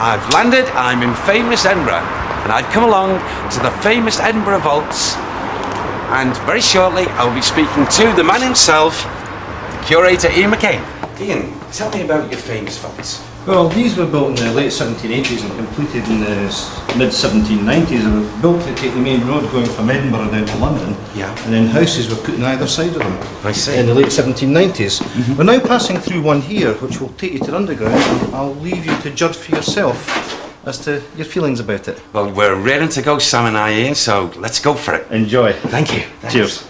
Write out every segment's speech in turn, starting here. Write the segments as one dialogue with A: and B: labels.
A: I've landed, I'm in famous Edinburgh, and I've come along to the famous Edinburgh vaults, and very shortly I'll be speaking to the man himself, the curator Ian McCain. Ian, tell me about your famous vaults.
B: Well, these were built in the late 1780s and completed in the mid-1790s. They were built to take the main road going from Edinburgh down to London.
A: Yeah.
B: And then houses were put on either side of them.
A: I see.
B: In the late 1790s. Mm-hmm. We're now passing through one here, which will take you to the underground. I'll leave you to judge for yourself as to your feelings about it.
A: Well, we're ready to go, Sam and I, Ian, so let's go for it.
B: Enjoy.
A: Thank you. Thanks.
B: Cheers.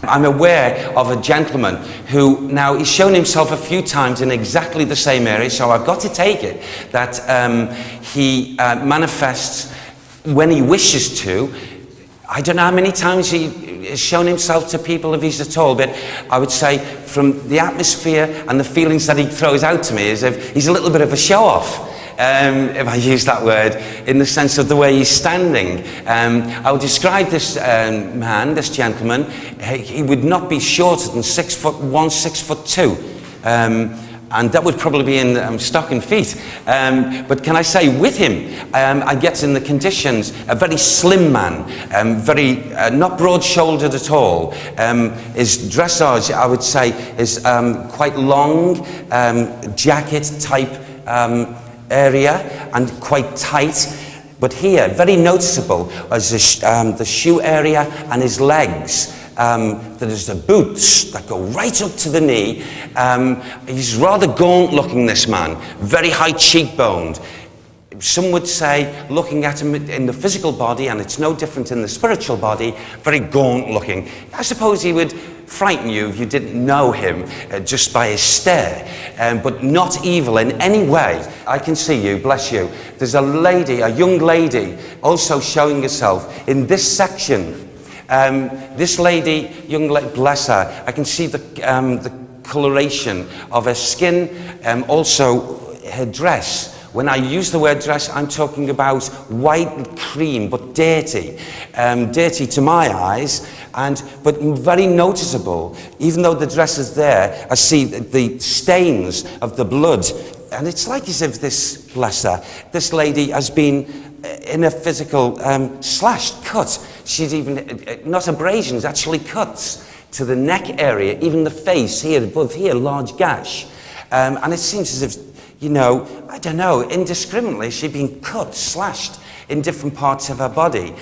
A: I'm aware of a gentleman who now he's shown himself a few times in exactly the same area, so I've got to take it that he manifests when he wishes to. I don't know how many times he has shown himself to people, if he's at all, but I would say from the atmosphere and the feelings that he throws out to me, as if he's a little bit of a show-off. If I use that word, in the sense of the way he's standing. I'll describe this man, this gentleman. He would not be shorter than 6'1", 6'2", and that would probably be in stocking feet. But can I say, with him, I get in the conditions a very slim man, very not broad-shouldered at all. His dressage, I would say, is quite long, jacket type. Area and quite tight, but here very noticeable as the shoe area and his legs. There's the boots that go right up to the knee. He's rather gaunt looking, this man, very high cheekboned. Some would say, looking at him in the physical body, and it's no different in the spiritual body, very gaunt looking. I suppose he would frighten you if you didn't know him just by his stare, but not evil in any way. I can see you, bless you. There's a lady, a young lady, also showing herself in this section. This lady, bless her, I can see the coloration of her skin, also her dress. When I use the word dress, I'm talking about white cream, but dirty. Dirty to my eyes, but very noticeable. Even though the dress is there, I see the stains of the blood. And it's like as if this, bless her, this lady has been in a physical slashed, cut. She's even, not abrasions, actually cuts to the neck area, even the face here, above here, large gash. And it seems as if, you know, I don't know, indiscriminately, she'd been cut, slashed in different parts of her body.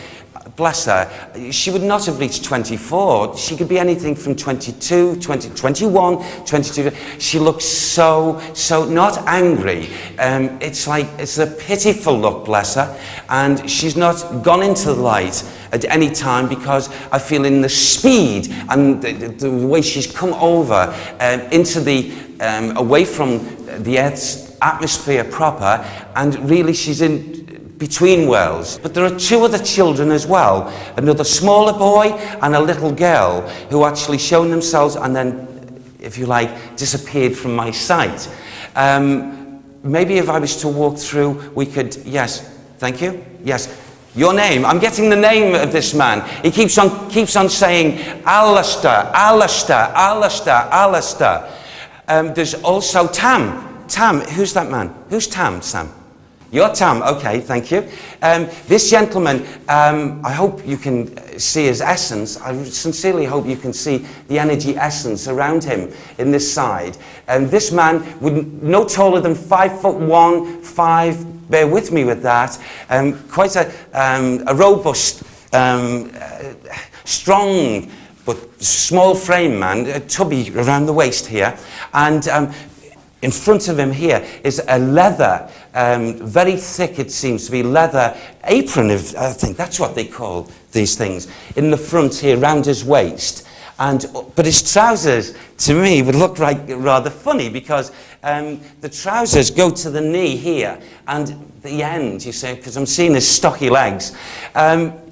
A: Bless her. She would not have reached 24. She could be anything from 22, 21, 22. She looks so not angry. It's a pitiful look, bless her. And she's not gone into the light at any time, because I feel in the speed and the way she's come over into the, away from the Earth's atmosphere proper, and really she's in between worlds. But there are two other children as well, another smaller boy and a little girl, who actually shown themselves and then, if you like, disappeared from my sight. Maybe if I was to walk through, we could, yes, thank you, yes. Your name, I'm getting the name of this man. He keeps on saying, Alistair, Alistair, Alistair, Alistair. There's also Tam. Tam, who's that man? Who's Tam, Sam? You're Tam, okay, thank you. This gentleman, I hope you can see his essence. I sincerely hope you can see the energy essence around him in this side. This man would no taller than 5'1", 5, bear with me with that. Quite a robust, strong, but small frame man, tubby around the waist here. And in front of him here is a leather, very thick, it seems to be, leather apron, I think that's what they call these things, in the front here, round his waist. But his trousers, to me, would look like rather funny, because the trousers go to the knee here, and the end, you see, because I'm seeing his stocky legs.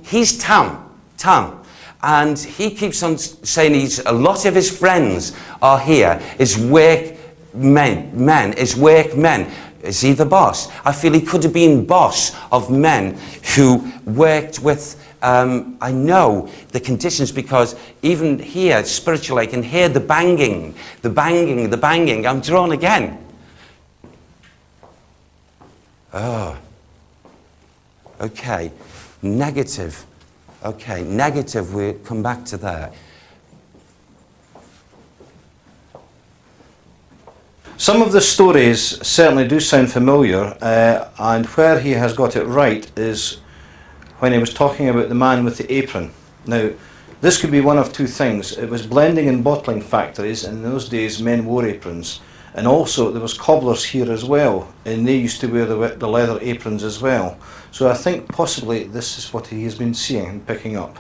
A: He's Tam. And he keeps on saying a lot of his friends are here, his work men, his work men. Is he the boss? I feel he could have been boss of men who worked with I know the conditions, because even here, spiritually, I can hear the banging, the banging, the banging. I'm drawn again. Oh. Okay. Negative. Okay, negative, we'll come back to that.
B: Some of the stories certainly do sound familiar, and where he has got it right is when he was talking about the man with the apron. Now, this could be one of two things. It was blending and bottling factories, and in those days men wore aprons. And also there was cobblers here as well, and they used to wear the leather aprons as well. So I think possibly this is what he has been seeing and picking up.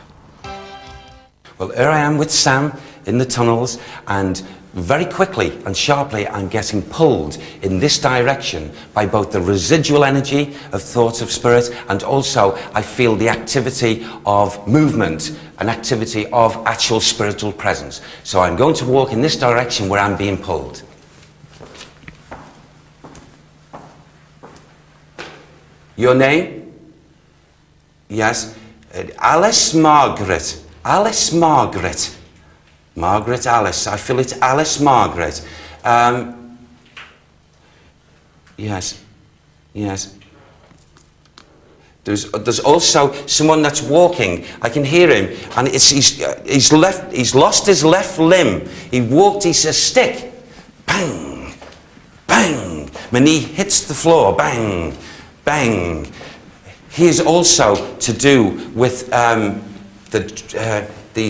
A: Well, here I am with Sam in the tunnels, and very quickly and sharply I'm getting pulled in this direction by both the residual energy of thoughts of spirit, and also I feel the activity of movement, an activity of actual spiritual presence. So I'm going to walk in this direction where I'm being pulled. Your name? Yes. Alice Margaret. Alice Margaret. Margaret Alice. I feel it's Alice Margaret. Yes. Yes. There's also someone that's walking. I can hear him, and he's lost his left limb. He walked. He's a stick. Bang, bang. When he hits the floor, bang, bang. He is also to do with the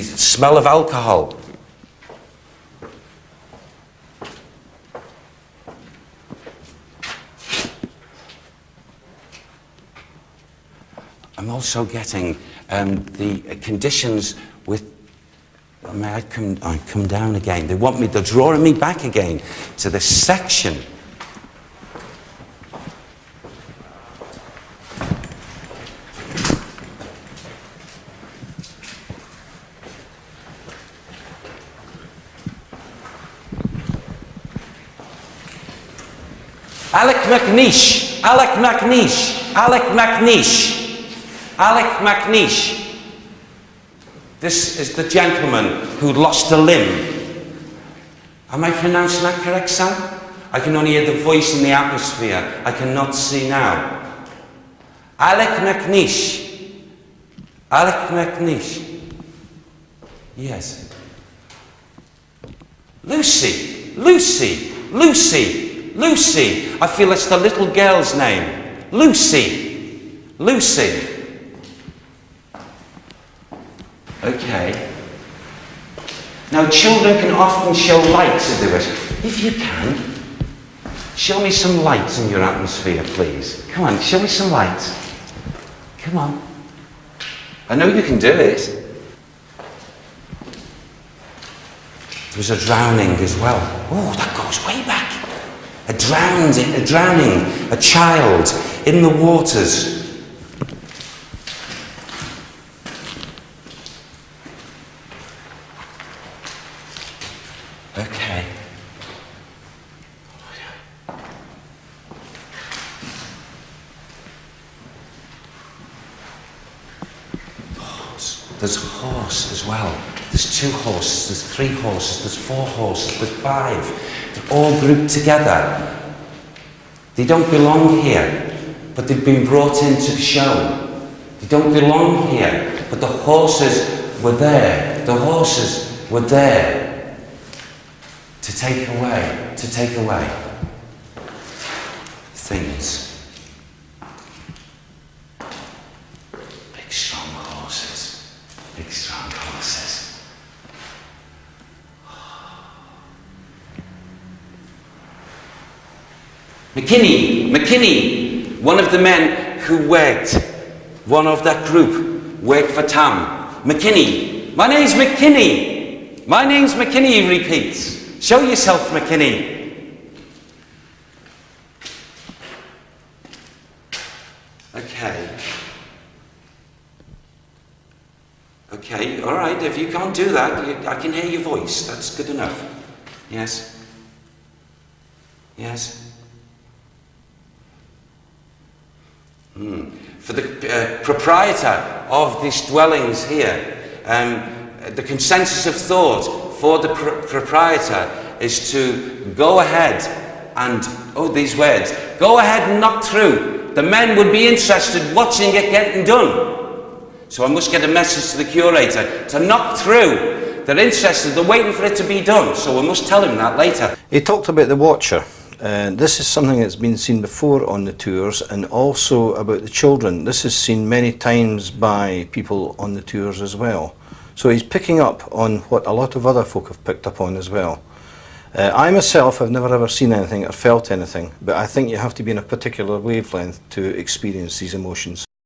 A: smell of alcohol. I'm also getting the conditions with. May I come down again? They're drawing me back again to this section. Alec McNeish, Alec McNeish, Alec McNeish, Alec McNeish. This is the gentleman who lost a limb. Am I pronouncing that correct, Sam? I can only hear the voice in the atmosphere. I cannot see now. Alec McNeish. Alec McNeish. Yes. Lucy, Lucy, Lucy. Lucy, I feel it's the little girl's name. Lucy, Lucy. Okay. Now children can often show light to do it. If you can, show me some light in your atmosphere, please. Come on, show me some light. Come on. I know you can do it. There was a drowning as well. Oh, that goes way back. A drowning, a child in the waters. Okay. Horse. There's a horse as well. There's 2 horses, there's 3 horses, there's 4 horses, there's 5. They're all grouped together. They don't belong here, but they've been brought into the show. They don't belong here, but the horses were there. The horses were there to take away things. Big strong horses. Big strong horses. McKinney, one of the men who worked, one of that group, worked for Tam. McKinney, my name's McKinney. My name's McKinney, he repeats. Show yourself, McKinney. Okay. Okay, all right, if you can't do that, I can hear your voice. That's good enough. Yes? Yes? For the proprietor of these dwellings here, the consensus of thought for the proprietor is to go ahead and, oh, these words, go ahead and knock through. The men would be interested watching it getting done. So I must get a message to the curator to knock through. They're interested, they're waiting for it to be done, so I must tell him that later.
B: He talked about the watcher. This is something that's been seen before on the tours, and also about the children. This is seen many times by people on the tours as well. So he's picking up on what a lot of other folk have picked up on as well. I myself have never ever seen anything or felt anything, but I think you have to be in a particular wavelength to experience these emotions.